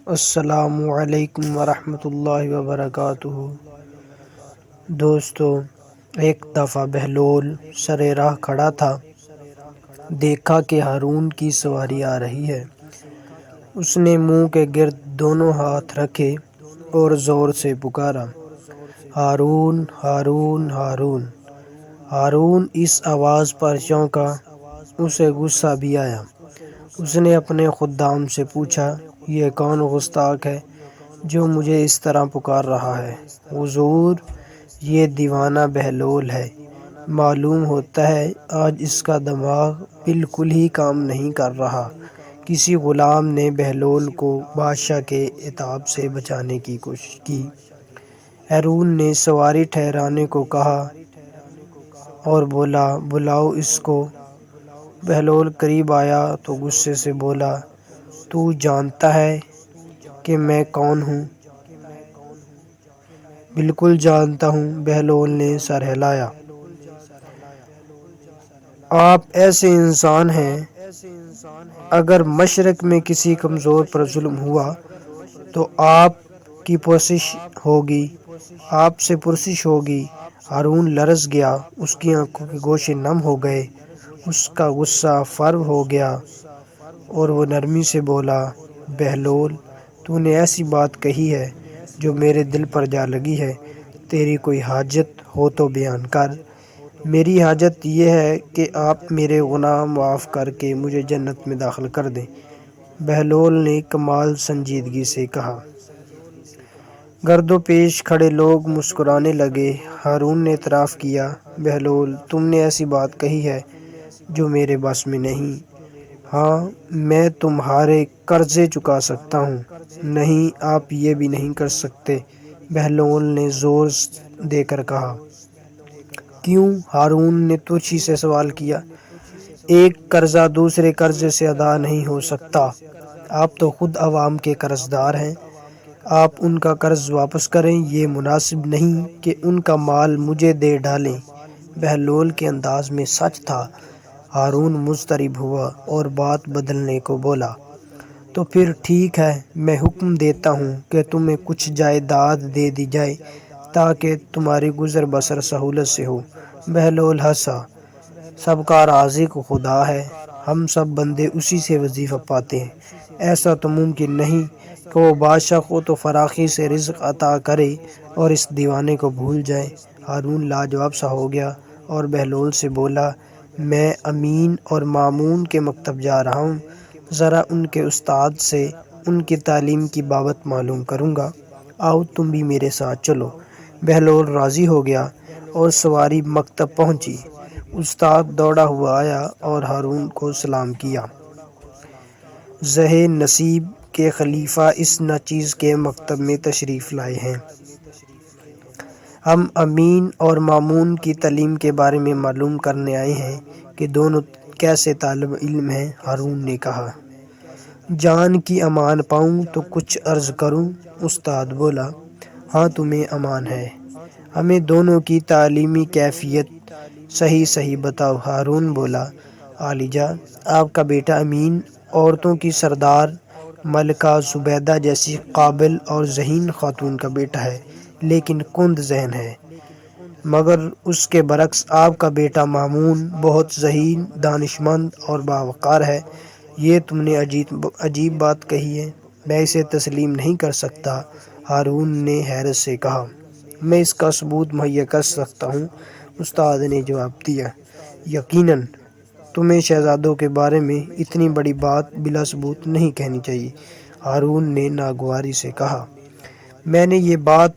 السلام علیکم ورحمۃ اللہ وبرکاتہ۔ دوستو، ایک دفعہ بہلول سر راہ کھڑا تھا۔ دیکھا کہ ہارون کی سواری آ رہی ہے۔ اس نے منہ کے گرد دونوں ہاتھ رکھے اور زور سے پکارا، ہارون ہارون ہارون۔ ہارون اس آواز پر چونکا، اسے غصہ بھی آیا۔ اس نے اپنے خدام سے پوچھا، یہ کون گستاخ ہے جو مجھے اس طرح پکار رہا ہے؟ حضور، یہ دیوانہ بہلول ہے۔ معلوم ہوتا ہے آج اس کا دماغ بالکل ہی کام نہیں کر رہا۔ کسی غلام نے بہلول کو بادشاہ کے عتاب سے بچانے کی کوشش کی۔ ہارون نے سواری ٹھہرانے کو کہا اور بولا، بلاؤ اس کو۔ بہلول قریب آیا تو غصے سے بولا، تو جانتا ہے کہ میں کون ہوں؟ بالکل جانتا ہوں، بہلول نے سر ہلایا۔ آپ ایسے انسان ہیں، اگر مشرق میں کسی کمزور پر ظلم ہوا تو آپ سے پرسش ہوگی۔ ہارون لرز گیا، اس کی آنکھوں کے گوشے نم ہو گئے، اس کا غصہ فرو ہو گیا اور وہ نرمی سے بولا، بہلول، تو نے ایسی بات کہی ہے جو میرے دل پر جا لگی ہے۔ تیری کوئی حاجت ہو تو بیان کر۔ میری حاجت یہ ہے کہ آپ میرے گناہ معاف کر کے مجھے جنت میں داخل کر دیں۔ بہلول نے کمال سنجیدگی سے کہا۔ گرد و پیش کھڑے لوگ مسکرانے لگے۔ ہارون نے اعتراف کیا، بہلول، تم نے ایسی بات کہی ہے جو میرے بس میں نہیں۔ ہاں، میں تمہارے قرضے چکا سکتا ہوں۔ نہیں، آپ یہ بھی نہیں کر سکتے، بہلول نے زور دے کر کہا۔ کیوں؟ ہارون نے ترشی سے سوال کیا۔ ایک قرضہ دوسرے قرضے سے ادا نہیں ہو سکتا۔ آپ تو خود عوام کے قرض دار ہیں۔ آپ ان کا قرض واپس کریں، یہ مناسب نہیں کہ ان کا مال مجھے دے ڈالیں۔ بہلول کے انداز میں سچ تھا۔ ہارون مضطرب ہوا اور بات بدلنے کو بولا، تو پھر ٹھیک ہے، میں حکم دیتا ہوں کہ تمہیں کچھ جائیداد دے دی جائے تاکہ تمہاری گزر بسر سہولت سے ہو۔ بہلول ہنسا، سب کا رازق خدا ہے، ہم سب بندے اسی سے وظیفہ پاتے ہیں۔ ایسا تو ممکن نہیں کہ وہ بادشاہ کو تو فراخی سے رزق عطا کرے اور اس دیوانے کو بھول جائے۔ ہارون لاجواب سا ہو گیا اور بہلول سے بولا، میں امین اور مامون کے مکتب جا رہا ہوں، ذرا ان کے استاد سے ان کی تعلیم کی بابت معلوم کروں گا، آؤ تم بھی میرے ساتھ چلو۔ بہلول راضی ہو گیا اور سواری مکتب پہنچی۔ استاد دوڑا ہوا آیا اور ہارون کو سلام کیا۔ ذہ نصیب کے خلیفہ اس ناچیز کے مکتب میں تشریف لائے ہیں۔ ہم امین اور مامون کی تعلیم کے بارے میں معلوم کرنے آئے ہیں کہ دونوں کیسے طالب علم ہیں۔ ہارون نے کہا، جان کی امان پاؤں تو کچھ عرض کروں؟ استاد بولا، ہاں تمہیں امان ہے، ہمیں دونوں کی تعلیمی کیفیت صحیح بتاؤ۔ ہارون بولا، عالیجاں، آپ کا بیٹا امین عورتوں کی سردار ملکہ زبیدہ جیسی قابل اور ذہین خاتون کا بیٹا ہے، لیکن کند ذہن ہے، مگر اس کے برعکس آپ کا بیٹا مامون بہت ذہین، دانشمند اور باوقار ہے۔ یہ تم نے عجیب بات کہی ہے، میں اسے تسلیم نہیں کر سکتا۔ ہارون نے حیرت سے کہا، میں اس کا ثبوت مہیا کر سکتا ہوں۔ استاد نے جواب دیا، یقیناً تمہیں شہزادوں کے بارے میں اتنی بڑی بات بلا ثبوت نہیں کہنی چاہیے۔ ہارون نے ناگواری سے کہا، میں نے یہ بات